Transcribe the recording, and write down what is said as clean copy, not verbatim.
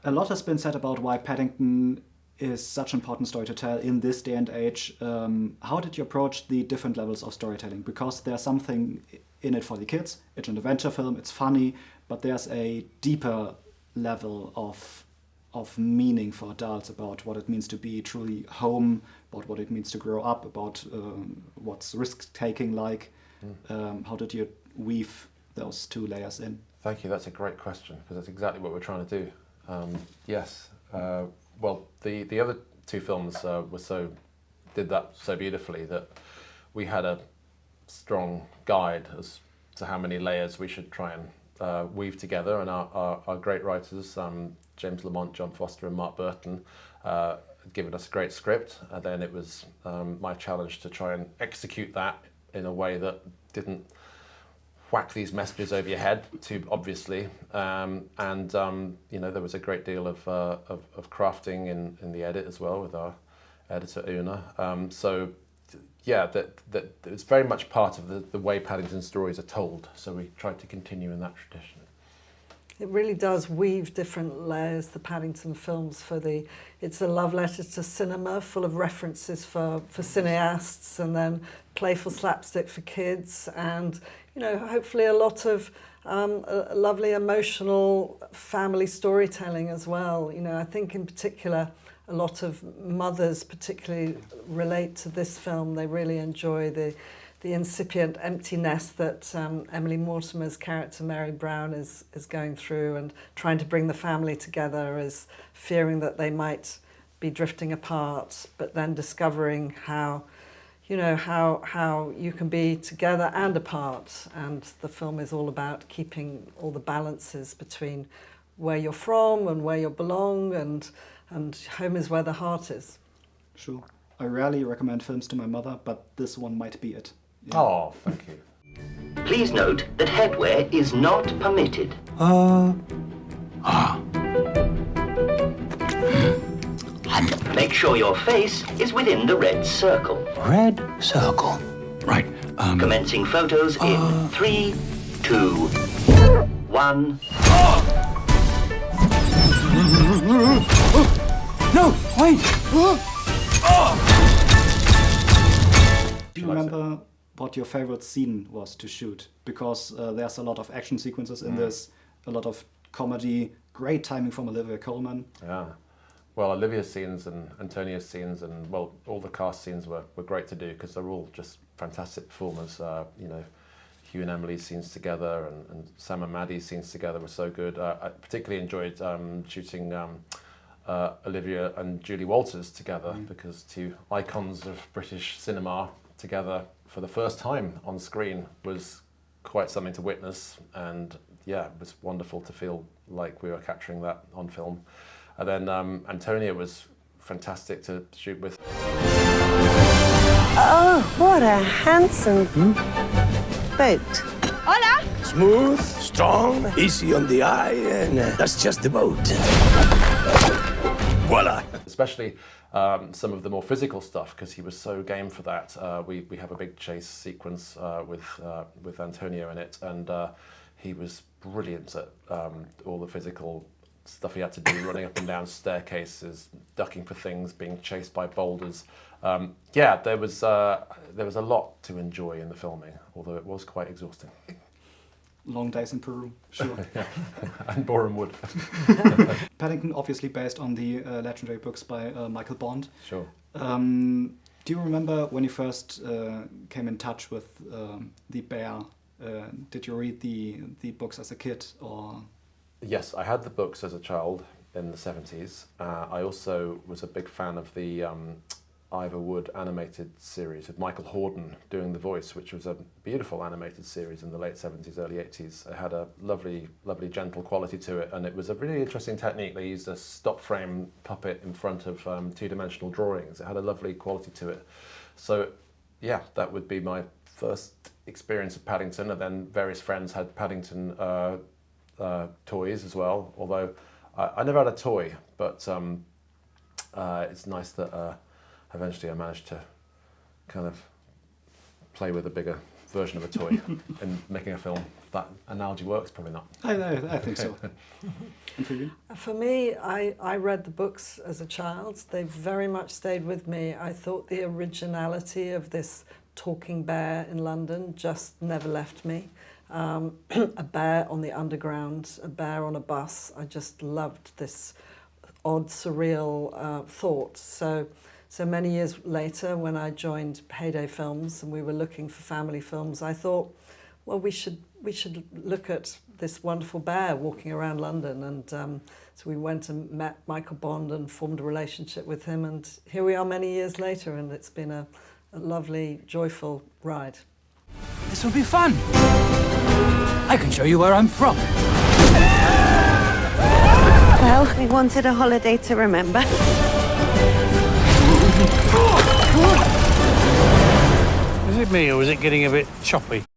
A lot has been said about why Paddington is such an important story to tell in this day and age. How did you approach the different levels of storytelling? Because there's something in it for the kids. It's an adventure film, it's funny, but there's a deeper level of meaning for adults about what it means to be truly home, about what it means to grow up, about what's risk-taking like. How did you weave those two layers in? Thank you, that's a great question, because that's exactly what we're trying to do. Yes, well, the other two films did that so beautifully that we had a strong guide as to how many layers we should try and weave together, and our great writers, James Lamont, John Foster and Mark Burton, had given us a great script, and then it was my challenge to try and execute that in a way that didn't whack these messages over your head too obviously, and you know, there was a great deal of crafting in the edit as well with our editor Una. So yeah, that it's very much part of the way Paddington stories are told. So we tried to continue in that tradition. It really does weave different layers, the Paddington films. It's a love letter to cinema, full of references for cineasts, and then playful slapstick for kids, and you know, hopefully a lot of lovely emotional family storytelling as well. You know, I think in particular a lot of mothers particularly relate to this film. They really enjoy the incipient empty nest that Emily Mortimer's character Mary Brown is going through, and trying to bring the family together, is fearing that they might be drifting apart, but then discovering how, you know, how you can be together and apart. And the film is all about keeping all the balances between where you're from and where you belong, and home is where the heart is. Sure. I rarely recommend films to my mother, but this one might be it. Yeah. Oh, thank you. Please note that headwear is not permitted. Make sure your face is within the red circle. Red circle. Right. Commencing photos in 3, 2, 1. No, wait! Do you remember what your favorite scene was to shoot? Because there's a lot of action sequences in this, a lot of comedy, great timing from Olivia Colman. Yeah. Well, Olivia's scenes and Antonia's scenes, and well, all the cast scenes were great to do, because they're all just fantastic performers. You know, Hugh and Emily's scenes together, and Sam and Maddie's scenes together were so good. I particularly enjoyed shooting Olivia and Julie Walters together, because two icons of British cinema together for the first time on screen was quite something to witness, and yeah, it was wonderful to feel like we were capturing that on film. And then Antonia was fantastic to shoot with. Oh, what a handsome boat. Hola! Smooth, strong, easy on the eye, and that's just the boat. Voila! Especially some of the more physical stuff, because he was so game for that. We have a big chase sequence with Antonio in it, and he was brilliant at all the physical stuff he had to do, running up and down staircases, ducking for things, being chased by boulders. Yeah, there was a lot to enjoy in the filming, although it was quite exhausting. Long days in Peru, sure. And Boreham Wood. Paddington, obviously based on the legendary books by Michael Bond. Sure. Do you remember when you first came in touch with the bear? Did you read the books as a kid, or? Yes, I had the books as a child in the 70s. I also was a big fan of the Ivor Wood animated series with Michael Hordern doing the voice, which was a beautiful animated series in the late 70s, early 80s. It had a lovely, lovely, gentle quality to it, and it was a really interesting technique. They used a stop frame puppet in front of two-dimensional drawings. It had a lovely quality to it. So, yeah, that would be my first experience of Paddington, and then various friends had Paddington toys as well, although I never had a toy, but it's nice that eventually I managed to kind of play with a bigger version of a toy in making a film. That analogy works, probably not. I think so. And for you? For me, I read the books as a child. They very much stayed with me. I thought the originality of this talking bear in London just never left me. A bear on the underground, a bear on a bus. I just loved this odd, surreal thought. So many years later, when I joined Heyday Films and we were looking for family films, I thought, well, we should look at this wonderful bear walking around London. And so we went and met Michael Bond and formed a relationship with him. And here we are many years later, and it's been a lovely, joyful ride. This will be fun. I can show you where I'm from. Well, we wanted a holiday to remember. Is it me, or is it getting a bit choppy?